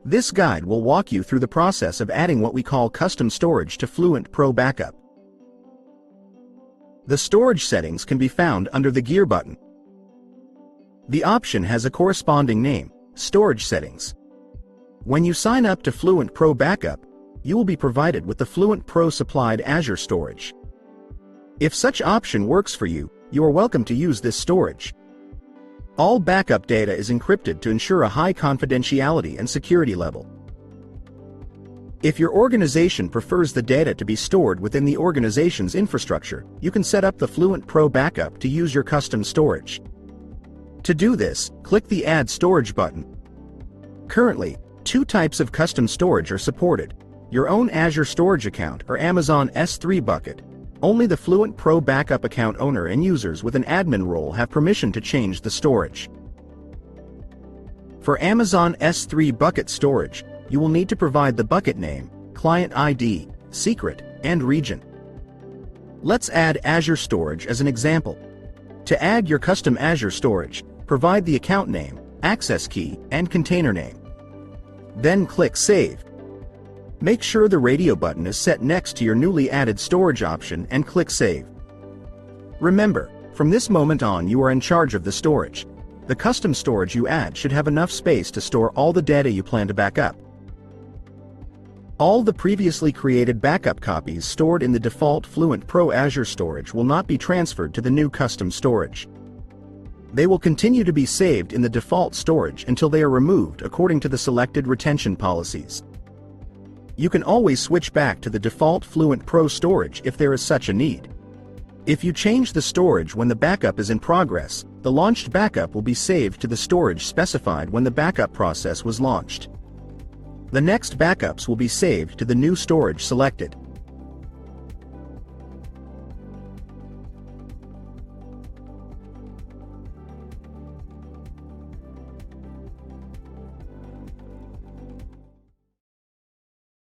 This guide will walk you through the process of adding what we call custom storage to FluentPro Backup. The storage settings can be found under the Gear button. The option has a corresponding name, Storage Settings. When you sign up to FluentPro Backup, you will be provided with the FluentPro supplied Azure storage. If such option works for you, you are welcome to use this storage. All backup data is encrypted to ensure a high confidentiality and security level. If your organization prefers the data to be stored within the organization's infrastructure, you can set up the FluentPro Backup to use your custom storage. To do this, click the Add Storage button. Currently, two types of custom storage are supported: your own Azure storage account or Amazon S3 bucket. Only the FluentPro Backup account owner and users with an admin role have permission to change the storage. For Amazon S3 bucket storage, you will need to provide the bucket name, client ID, secret, and region. Let's add Azure storage as an example. To add your custom Azure storage, provide the account name, access key, and container name. Then click Save. Make sure the radio button is set next to your newly added storage option and click Save. Remember, from this moment on you are in charge of the storage. The custom storage you add should have enough space to store all the data you plan to back up. All the previously created backup copies stored in the default FluentPro Azure storage will not be transferred to the new custom storage. They will continue to be saved in the default storage until they are removed according to the selected retention policies. You can always switch back to the default FluentPro storage if there is such a need. If you change the storage when the backup is in progress, the launched backup will be saved to the storage specified when the backup process was launched. The next backups will be saved to the new storage selected.